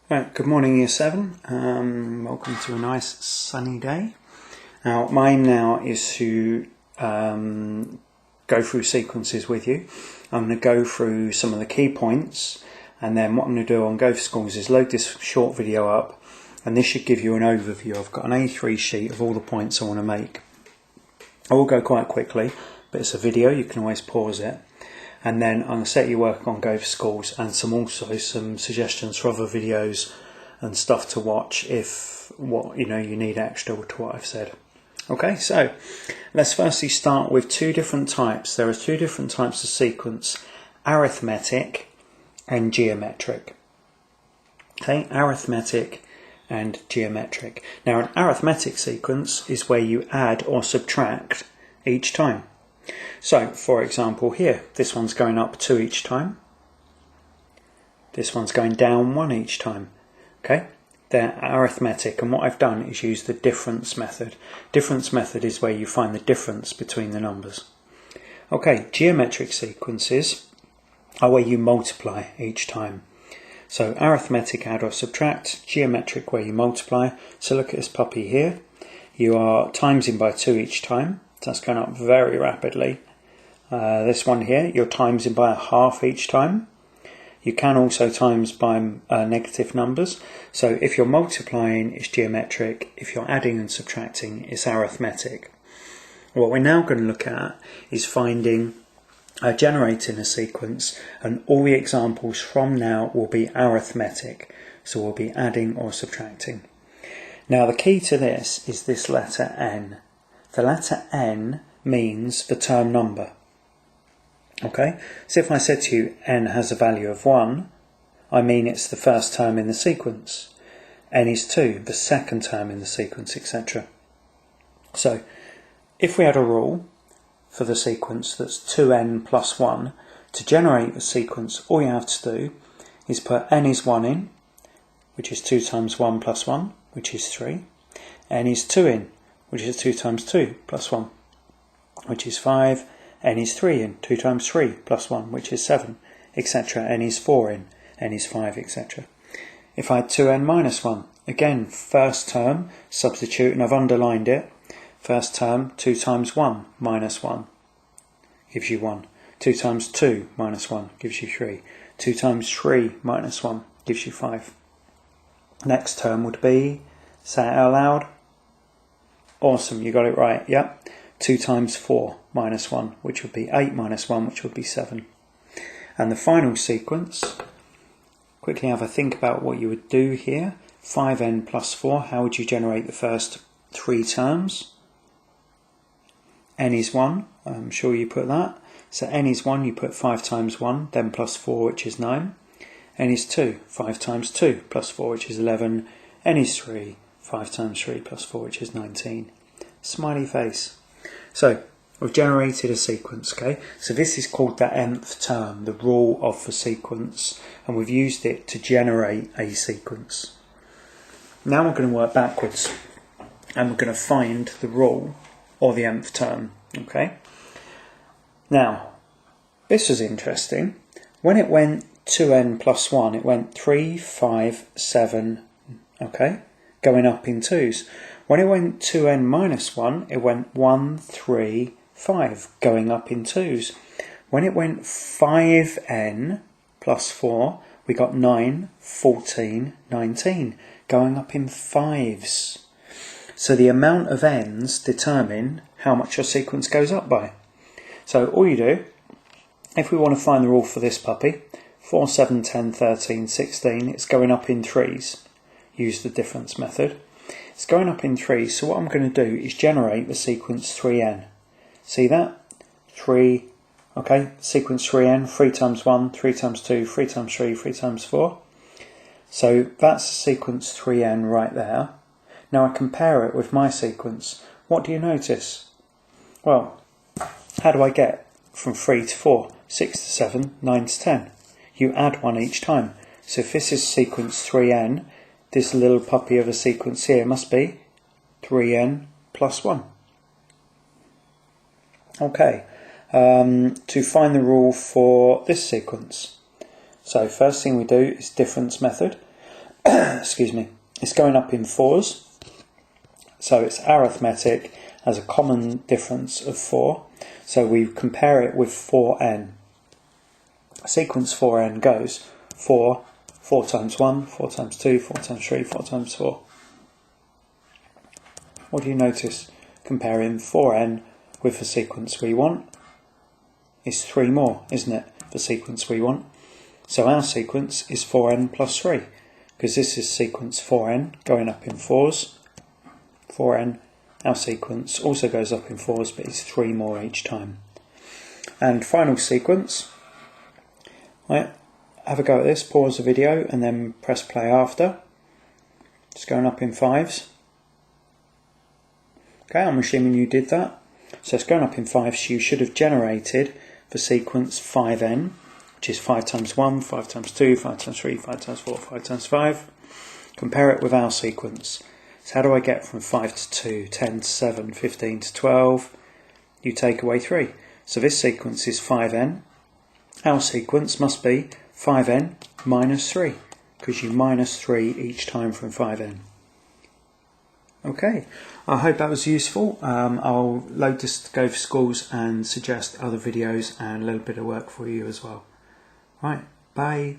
Right, good morning, Year 7. Welcome to a nice sunny day. Now, my aim now is to go through sequences with you. I'm going to go through some of the key points, and then what I'm going to do on Go for Schools is load this short video up, and this should give you an overview. I've got an A3 sheet of all the points I want to make. I will go quite quickly, but it's a video, you can always pause it. And then I'm going to set you work on Go for Schools and some suggestions for other videos and stuff to watch if you need extra to what I've said. Okay, so let's firstly start with two different types. There are two different types of sequence: arithmetic and geometric. Okay, arithmetic and geometric. Now, an arithmetic sequence is where you add or subtract each time. So, for example, here, this one's going up 2 each time. This one's going down 1 each time. Okay, they're arithmetic, and what I've done is use the difference method. Difference method is where you find the difference between the numbers. Okay, geometric sequences are where you multiply each time. So, arithmetic, add or subtract, geometric, where you multiply. So, look at this puppy here. You are timesing by 2 each time. That's going up very rapidly. This one here, you're timesing by a half each time. You can also times by negative numbers. So if you're multiplying, it's geometric. If you're adding and subtracting, it's arithmetic. What we're now going to look at is generating a sequence, and all the examples from now will be arithmetic. So we'll be adding or subtracting. Now the key to this is this letter N. The letter N means the term number. Okay, so if I said to you N has a value of 1, I mean it's the first term in the sequence. N is 2, the second term in the sequence, etc. So if we had a rule for the sequence that's 2n plus 1, to generate the sequence, all you have to do is put N is 1 in, which is 2 times 1 plus 1, which is 3. N is 2 in, which is 2 times 2 plus 1, which is 5. N is 3 in, 2 times 3 plus 1, which is 7, etc. N is 4 in, N is 5, etc. If I had 2n minus 1, again, first term, substitute, and I've underlined it. First term, 2 times 1 minus 1 gives you 1. 2 times 2 minus 1 gives you 3. 2 times 3 minus 1 gives you 5. Next term would be, say it out loud. Awesome, you got it right, yep. 2 times 4 minus 1, which would be 8 minus 1, which would be 7. And the final sequence, quickly have a think about what you would do here. 5n plus 4, how would you generate the first 3 terms? N is 1, I'm sure you put that. So n is 1, you put 5 times 1, then plus 4, which is 9. N is 2, 5 times 2 plus 4, which is 11. N is 3, 5 times 3 plus 4, which is 19. Smiley face. So, we've generated a sequence, okay? So this is called the nth term, the rule of the sequence, and we've used it to generate a sequence. Now we're going to work backwards, and we're going to find the rule, or the nth term, okay? Now, this was interesting. When it went 2n plus 1, it went 3, 5, 7, okay? Going up in twos. When it went 2n minus 1, it went 1, 3, 5, going up in twos. When it went 5n plus 4, we got 9, 14, 19, going up in fives. So the amount of n's determine how much your sequence goes up by. So all you do, if we want to find the rule for this puppy, 4, 7, 10, 13, 16, it's going up in threes. Use the difference method. It's going up in threes, so what I'm going to do is generate the sequence 3n. See that? 3, okay, sequence 3n, 3 times 1, 3 times 2, 3 times 3, 3 times 4. So that's sequence 3n right there. Now I compare it with my sequence. What do you notice? Well, how do I get from 3 to 4, 6 to 7, 9 to 10? You add 1 each time. So if this is sequence 3n, this little puppy of a sequence here must be 3n plus 1. Okay, to find the rule for this sequence. So first thing we do is difference method. excuse me, it's going up in 4s. So it's arithmetic, has a common difference of 4. So we compare it with 4n. Sequence 4n goes 4, 4 times 1, 4 times 2, 4 times 3, 4 times 4. What do you notice comparing 4n with the sequence we want? It's 3 more, isn't it, the sequence we want? So our sequence is 4n plus 3, because this is sequence 4n going up in 4s. 4n, our sequence also goes up in 4s, but it's 3 more each time. And final sequence, right, have a go at this, pause the video and then press play after. It's going up in 5s. Okay, I'm assuming you did that. So it's going up in 5s, so you should have generated the sequence 5n, which is 5 times 1, 5 times 2, 5 times 3, 5 times 4, 5 times 5. Compare it with our sequence. So how do I get from 5 to 2, 10 to 7, 15 to 12? You take away 3. So this sequence is 5n. Our sequence must be 5n minus 3, because you minus 3 each time from 5n. Okay, I hope that was useful. I'll load this to Go for Schools and suggest other videos and a little bit of work for you as well. Right, bye.